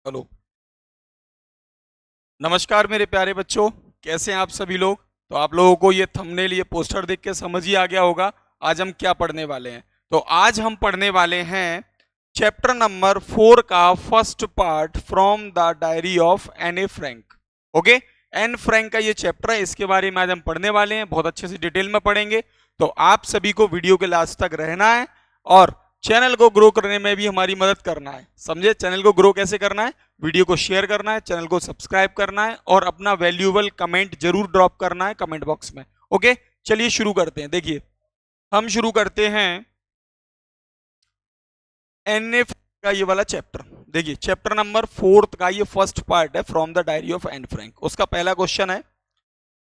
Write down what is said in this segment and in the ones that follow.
चलो। नमस्कार मेरे प्यारे बच्चों, कैसे हैं आप सभी लोग। तो आप लोगों को ये थंबनेल, ये पोस्टर देख के समझ ही आ गया होगा आज हम क्या पढ़ने वाले हैं। तो आज हम पढ़ने वाले हैं चैप्टर नंबर 4 का first part from the diary of Anne a Frank. Okay, Anne Frank का ये चैप्टर है, इसके बारे में आज हम पढ़ने वाले हैं, बहुत अच्छे से डिटेल में पढ़ेंगे। तो आप सभी को वीडियो के लास्ट तक रहना है और चैनल को ग्रो करने में भी हमारी मदद करना है। समझे, चैनल को ग्रो कैसे करना है, वीडियो को शेयर करना है, चैनल को सब्सक्राइब करना है और अपना वैल्यूएबल कमेंट जरूर ड्रॉप करना है कमेंट बॉक्स में। ओके, चलिए शुरू करते हैं। देखिए, हम शुरू करते हैं एनएफ का ये वाला चैप्टर। देखिए, चैप्टर नंबर 4 का ये फर्स्ट पार्ट है from the diary of Anne Frank. उसका पहला क्वेश्चन है,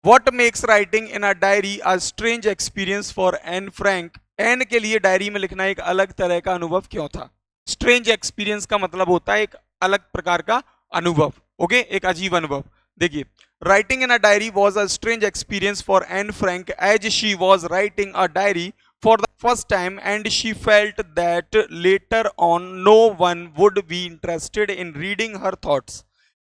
what makes writing in a diary a strange experience for Anne Frank. Anne के लिए डायरी में लिखना एक अलग तरह का अनुभव क्यों था। स्ट्रेंज एक्सपीरियंस का मतलब होता है एक अलग प्रकार का अनुभव। ओके, एक अजीब अनुभव। देखिए, writing in a diary was a strange experience for Anne Frank as she was writing a diary for the first time and she felt that later on no one would be interested in reading her thoughts।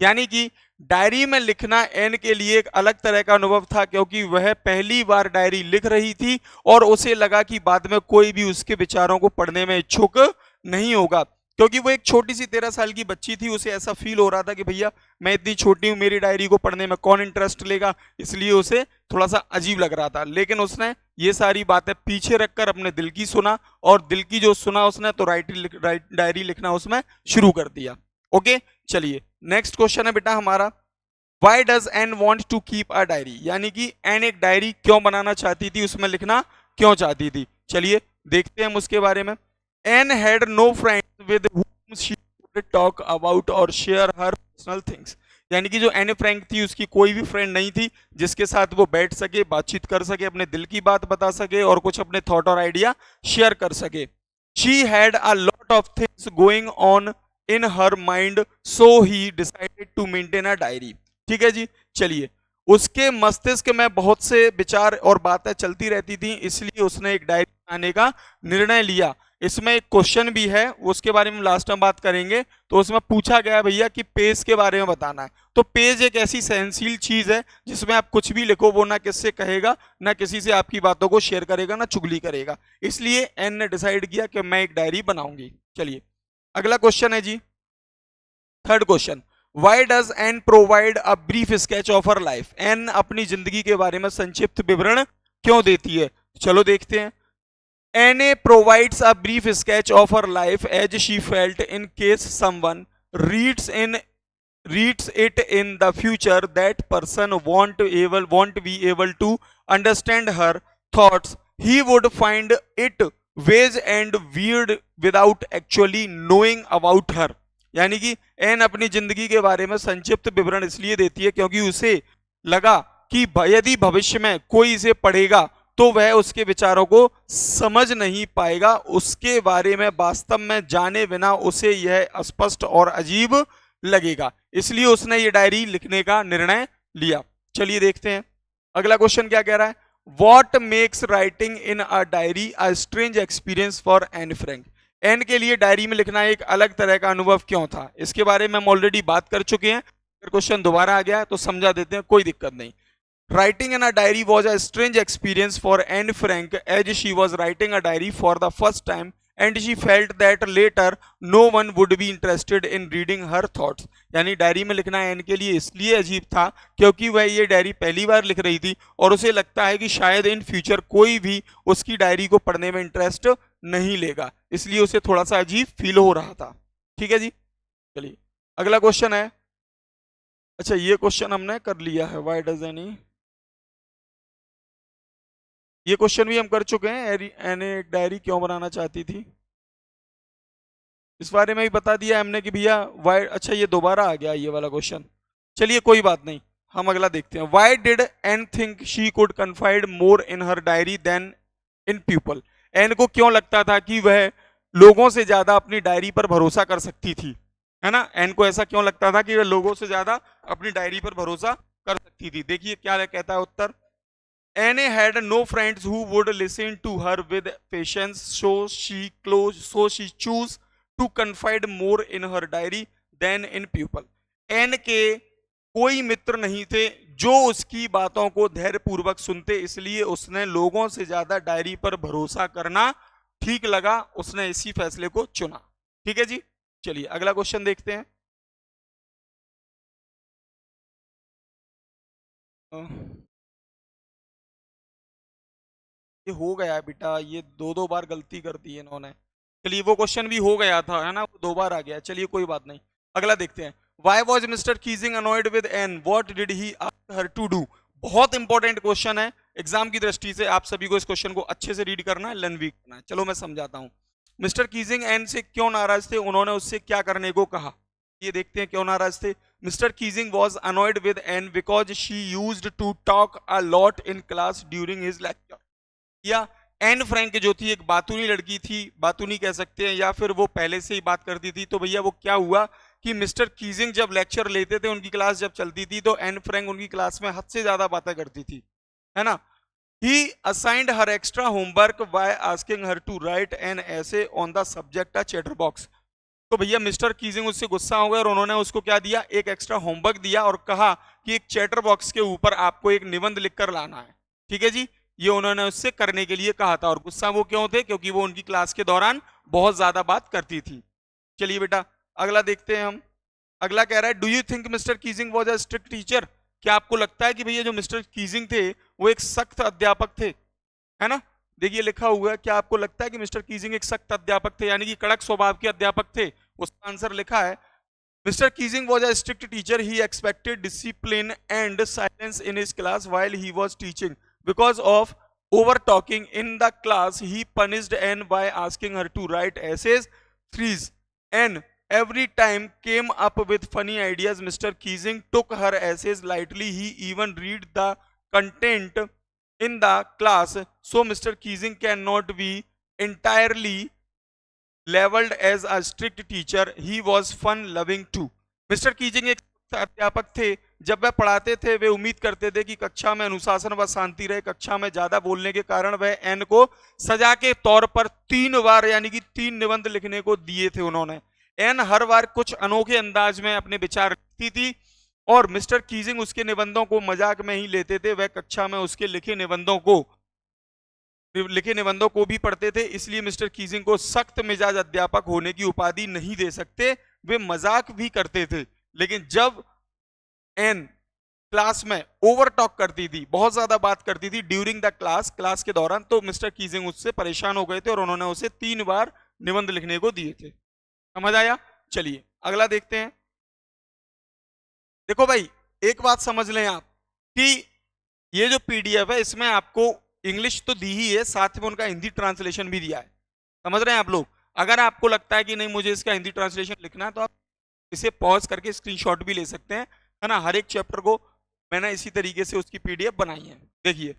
यानी कि diary में लिखना N के लिए एक अलग तरह का अनुभव था क्योंकि वह पहली बार डायरी लिख रही थी और उसे लगा कि बाद में कोई भी उसके विचारों को पढ़ने में इच्छुक नहीं होगा। क्योंकि वो एक छोटी सी 13 साल की बच्ची थी, उसे ऐसा फील हो रहा था कि भैया मैं इतनी छोटी हूं, मेरी डायरी को पढ़ने में कौन इंटरेस्ट लेगा, इसलिए उसे थोड़ा सा अजीब लग रहा था। लेकिन उसने ये सारी बातें पीछे रखकर अपने दिल की सुना और दिल की जो सुना उसने तो डायरी लिखना उसमें शुरू कर दिया। ओके, चलिए नेक्स्ट क्वेश्चन है बेटा हमारा, why does Anne want to keep a diary. यानी कि एन एक डायरी क्यों बनाना चाहती थी, उसमें लिखना क्यों चाहती थी। चलिए देखते हैं हम उसके बारे में। Anne had no friends with whom she could talk about or share her personal things। यानी कि जो एन फ्रैंक थी उसकी कोई भी फ्रेंड नहीं थी जिसके साथ वो बैठ सके, बातचीत कर सके, अपने दिल की बात बता सके और कुछ अपने थॉट और आइडिया शेयर कर सके। She had a lot of things going on in her mind so he decided to maintain a diary. ठीक है जी, चलिए, उसके मस्तिष्क में बहुत से विचार और बातें चलती रहती थी, इसलिए उसने एक डायरी बनाने का निर्णय लिया। इसमें एक क्वेश्चन भी है, उसके बारे में लास्ट में बात करेंगे। तो उसमें पूछा गया भैया कि पेज के बारे में बताना है। तो पेज एक ऐसी सहनशील चीज है जिसमें आप कुछ भी लिखो वो ना किससे कहेगा, ना किसी से आपकी बातों को शेयर करेगा, ना चुगली करेगा। इसलिए एन ने डिसाइड किया कि मैं एक डायरी बनाऊंगी। चलिए अगला क्वेश्चन है जी, third question, why does Anne provide a brief sketch of her life. Anne अपनी जिंदगी के बारे में संक्षिप्त विवरण क्यों देती है। चलो देखते हैं। NA provides a brief sketch of her life as she felt in case someone reads it in the future that person won't be able to understand her thoughts, he would find it vague and weird without actually knowing about her। यानी कि N अपनी जिंदगी के बारे में संक्षिप्त विवरण इसलिए देती है क्योंकि उसे लगा कि यदि भविष्य में कोई इसे पढ़ेगा तो वह उसके विचारों को समझ नहीं पाएगा, उसके बारे में वास्तव में जाने बिना उसे यह अस्पष्ट और अजीब लगेगा। इसलिए उसने ये डायरी लिखने का निर्णय लिया। चलिए देखते हैं अगला क्वेश्चन क्या कह रहा है, what makes writing in a diary a strange experience for Anne Frank. Anne के लिए डायरी में लिखना एक अलग तरह का अनुभव क्यों था। इसके बारे में हम ऑलरेडी बात कर चुके हैं, अगर क्वेश्चन दोबारा आ गया तो समझा देते हैं, कोई दिक्कत नहीं। Writing in a diary was a strange experience for Anne Frank as she was writing a diary for the first time and she felt that later no one would be interested in reading her thoughts। यानी diary में लिखना N के लिए इसलिए अजीब था क्योंकि वह ये डायरी पहली बार लिख रही थी और उसे लगता है कि शायद इन फ्यूचर कोई भी उसकी डायरी को पढ़ने में इंटरेस्ट नहीं लेगा, इसलिए उसे थोड़ा सा अजीब फील हो रहा था। ठीक है जी, चलिए अगला क्वेश्चन है। अच्छा, ये क्वेश्चन हमने कर लिया है, वाई डज एनी, ये क्वेश्चन भी हम कर चुके हैं। एने एक डायरी क्यों बनाना चाहती थी, इस बारे में भी बता दिया हमने कि भैया वाई। अच्छा, ये दोबारा आ गया ये वाला क्वेश्चन, चलिए कोई बात नहीं, हम अगला देखते हैं। Why did Anne think she could confide more in her diary than in people. Anne को क्यों लगता था कि वह लोगों से ज्यादा अपनी डायरी पर भरोसा कर सकती थी, है ना। एन को ऐसा क्यों लगता था कि वह लोगों से ज्यादा अपनी डायरी पर भरोसा कर सकती थी। देखिए क्या कहता है उत्तर, Anne had no friends who would listen to her with patience, so she chose to confide more in her diary than in people. Anne के कोई मित्र नहीं थे जो उसकी बातों को धैर्यपूर्वक सुनते, इसलिए उसने लोगों से ज्यादा डायरी पर भरोसा करना ठीक लगा, उसने इसी फैसले को चुना। ठीक है जी, चलिए अगला क्वेश्चन देखते हैं। ये हो गया बेटा, ये दो दो बार गलती कर दी है इन्होंने। चलिए वो क्वेश्चन भी हो गया था, है ना, वो दो बार आ गया, चलिए कोई बात नहीं। अगला देखते हैं। Why was Mister Keesing annoyed with Anne, what did he ask her to do. बहुत इंपॉर्टेंट क्वेश्चन है एग्जाम की दृष्टि से, आप सभी को इस क्वेश्चन को अच्छे से रीड करना है, लर्न भी करना है। चलो मैं समझाता हूं। मिस्टर कीजिंग एन से क्यों नाराज थे, उन्होंने उससे क्या करने को कहा, ये देखते हैं क्यों नाराज थे। Mister Keesing was annoyed with Anne because she used to talk a lot in class during his lecture. या एन फ्रैंक जो थी एक बातूनी लड़की थी, बातूनी कह सकते हैं, या फिर वो पहले से ही बात करती थी। तो भैया वो क्या हुआ कि मिस्टर कीजिंग जब लेक्चर लेते थे, उनकी क्लास जब चलती थी, तो एन फ्रैंक उनकी क्लास में हद से ज्यादा बातें करती थी, है ना। He assigned her extra homework by asking her to write an essay on the subject a chatter box. तो भैया मिस्टर कीजिंग उससे गुस्सा हो गए और उन्होंने उसको क्या दिया, एक एक्स्ट्रा होमवर्क दिया और कहा कि एक चैटर बॉक्स के ऊपर आपको एक निबंध लिखकर लाना है। ठीक है जी, ये उन्होंने उससे करने के लिए कहा था। और गुस्सा वो क्यों थे, क्योंकि वो उनकी क्लास के दौरान बहुत ज्यादा बात करती थी। चलिए बेटा अगला देखते हैं हम। अगला कह रहा है, do you think mister Keesing was a strict teacher. क्या आपको लगता है कि भैया जो मिस्टर कीजिंग थे वो एक सख्त अध्यापक थे, है ना। देखिए लिखा हुआ है, क्या आपको लगता है कि मिस्टर कीजिंग एक सख्त अध्यापक थे, यानी कि कड़क स्वभाव के अध्यापक थे। उसका आंसर लिखा है, Mister Keesing was a strict teacher, he expected discipline and silence in his class while he was teaching, because of over talking in the class he punished Anne by asking her to write essays threes Anne every time came up with funny ideas. Mr. Keesing took her essays lightly, he even read the content in the class, so Mr. Keesing cannot be entirely leveled as a strict teacher. He was fun loving too. Mister Keesing एक अध्यापक थे, जब वह पढ़ाते थे वे उम्मीद करते थे कि कक्षा में अनुशासन व शांति रहे। कक्षा में ज्यादा बोलने के कारण वह एन को सजा के तौर पर 3 बार यानी कि 3 निबंध लिखने को दिए थे उन्होंने। एन हर बार कुछ अनोखे अंदाज में अपने विचार रखती थी और मिस्टर कीजिंग उसके निबंधों को मजाक में ही लेते थे। वह कक्षा में उसके लिखे निबंधों को भी पढ़ते थे, इसलिए मिस्टर कीजिंग को सख्त मिजाज अध्यापक होने की उपाधि नहीं दे सकते। वे मजाक भी करते थे, लेकिन जब एन क्लास में ओवर टॉक करती थी, बहुत ज्यादा बात करती थी ड्यूरिंग द क्लास के दौरान, तो मिस्टर कीजिंग उससे परेशान हो गए थे और उन्होंने उसे 3 बार निबंध लिखने को दिए थे। समझ आया। चलिए अगला देखते हैं। देखो भाई एक बात समझ लें आप कि ये जो पीडीएफ है इसमें आपको इंग्लिश तो दी ही है, साथ में उनका हिंदी ट्रांसलेशन भी दिया है। समझ रहे हैं आप लोग। अगर आपको लगता है कि नहीं मुझे इसका हिंदी ट्रांसलेशन लिखना है, तो आप इसे पॉज करके स्क्रीनशॉट भी ले सकते हैं, है ना। हर एक चैप्टर को मैंने इसी तरीके से उसकी पीडीएफ बनाई है। देखिए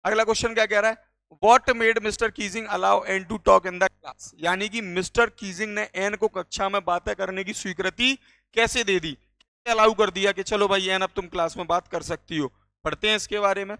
अगला क्वेश्चन क्या कह रहा है, what made Mister Keesing allow Anne to talk in the class. यानी कि मिस्टर कीजिंग ने एन को कक्षा में बातें करने की स्वीकृति कैसे दे दी, अलाउ कर दिया कि चलो भाई एन अब तुम क्लास में बात कर सकती हो। पढ़ते हैं इसके बारे में।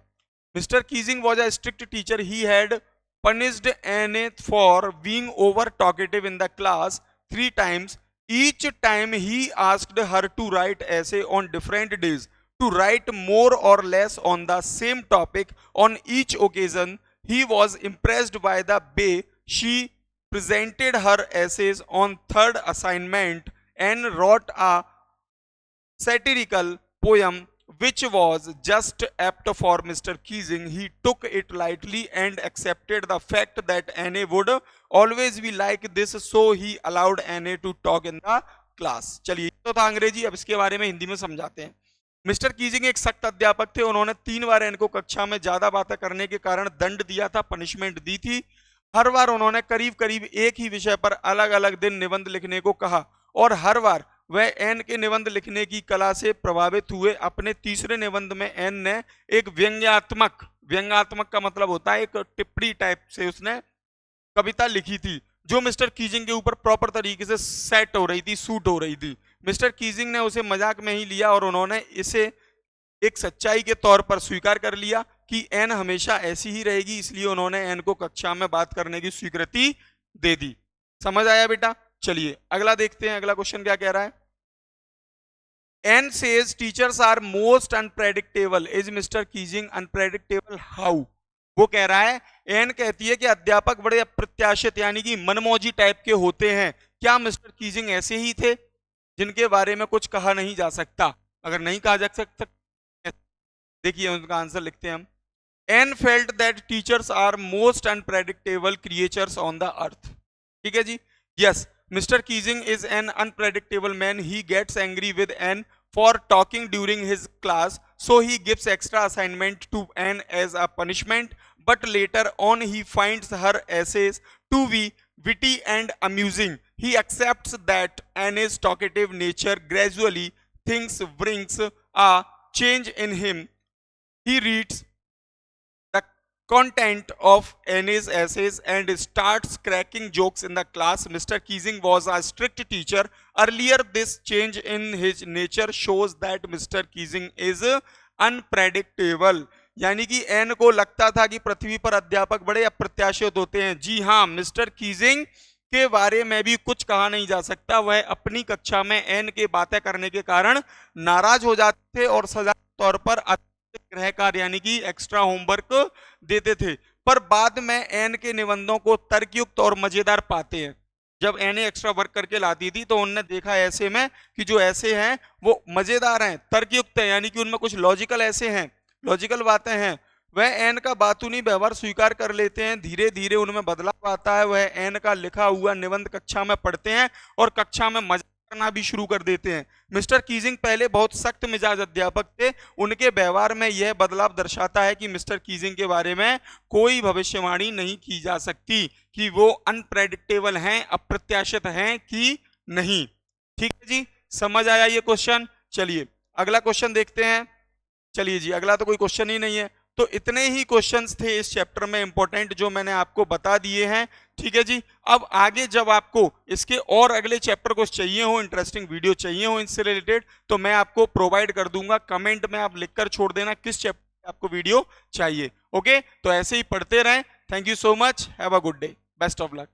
Mister Keesing was a strict teacher, he had punished Anne for being over talkative in the class 3 times. Each time he asked her to write essay on different days, to write more or less on the same topic. On each occasion, he was impressed by the way she presented her essays. On third assignment, Anne wrote a satirical poem which was just apt for Mr. Keesing. He took it lightly and accepted the fact that Anne would always be like this, so he allowed Anne to talk in the class. चलिए तो था अंग्रेजी, अब इसके बारे में हिंदी में समझाते हैं। मिस्टर कीजिंग एक सख्त अध्यापक थे, उन्होंने 3 बार इनको कक्षा में ज्यादा बातें करने के कारण दंड दिया था, पनिशमेंट दी थी। हर बार उन्होंने करीब करीब एक ही विषय पर अलग अलग दिन निबंध लिखने को कहा और हर बार वह एन के निबंध लिखने की कला से प्रभावित हुए। अपने तीसरे निबंध में एन ने एक व्यंग्यात्मक का मतलब होता है एक टिप्पणी टाइप से उसने कविता लिखी थी, जो मिस्टर कीजिंग के ऊपर प्रॉपर तरीके से सेट हो रही थी, सूट हो रही थी। मिस्टर कीजिंग ने उसे मजाक में ही लिया और उन्होंने इसे एक सच्चाई के तौर पर स्वीकार कर लिया कि एन हमेशा ऐसी ही रहेगी, इसलिए उन्होंने एन को कक्षा में बात करने की स्वीकृति दे दी। समझ आया बेटा। चलिए अगला देखते हैं, अगला क्वेश्चन क्या कह रहा है। Anne says teachers are most unpredictable, is Mister Keesing unpredictable how? वो कह रहा है, एन कहती है कि अध्यापक बड़े अप्रत्याशित यानी कि मनमौजी टाइप के होते हैं, क्या मिस्टर कीजिंग ऐसे ही थे जिनके बारे में कुछ कहा नहीं जा सकता? अगर नहीं कहा जा सकता, देखिए उनका आंसर लिखते हैं हम। Anne felt that teachers are most unpredictable creatures on the earth. ठीक है जी, yes, mister Keesing is an unpredictable man, he gets angry with Anne for talking during his class, so he gives extra assignment to Anne as a punishment, but later on he finds her essays to be witty and amusing. He accepts that Anne's talkative nature gradually things brings a change in him. He reads the content of Anne's essays and starts cracking jokes in the class. Mr. Keesing was a strict teacher. Earlier, this change in his nature shows that Mr. Keesing is unpredictable, यानी कि N को लगता था कि पृथ्वी पर अध्यापक बड़े अप्रत्याशित होते हैं। जी हाँ, मिस्टर कीजिंग के बारे में भी कुछ कहा नहीं जा सकता। वह अपनी कक्षा में एन के बातें करने के कारण नाराज हो जाते थे और सजा के तौर पर गृह कार्य यानी कि एक्स्ट्रा होमवर्क देते थे, पर बाद में एन के निबंधों को तर्कयुक्त और मजेदार पाते हैं। जब एन एक्स्ट्रा वर्क करके लाती थी तो उन्होंने देखा ऐसे में कि जो ऐसे हैं वो मजेदार हैं, तर्कयुक्त हैं, यानी कि उनमें कुछ लॉजिकल ऐसे हैं, लॉजिकल बातें हैं। वह एन का बातूनी व्यवहार स्वीकार कर लेते हैं। धीरे धीरे उनमें बदलाव आता है। वह एन का लिखा हुआ निबंध कक्षा में पढ़ते हैं और कक्षा में मजा करना भी शुरू कर देते हैं। मिस्टर कीजिंग पहले बहुत सख्त मिजाज अध्यापक थे। उनके व्यवहार में यह बदलाव दर्शाता है कि मिस्टर कीजिंग के बारे में कोई भविष्यवाणी नहीं की जा सकती कि वो अनप्रेडिक्टेबल हैं, अप्रत्याशित हैं कि नहीं। ठीक है जी, समझ आया ये क्वेश्चन? चलिए अगला क्वेश्चन देखते हैं। चलिए जी, अगला तो कोई क्वेश्चन ही नहीं है। तो इतने ही क्वेश्चंस थे इस चैप्टर में इंपॉर्टेंट जो मैंने आपको बता दिए हैं। ठीक है जी, अब आगे जब आपको इसके और अगले चैप्टर को चाहिए हो, इंटरेस्टिंग वीडियो चाहिए हो इनसे रिलेटेड, तो मैं आपको प्रोवाइड कर दूंगा। कमेंट में आप लिखकर छोड़ देना किस चैप्टर आपको वीडियो चाहिए। ओके, तो ऐसे ही पढ़ते रहें। Thank you so much, have a good day, best of luck.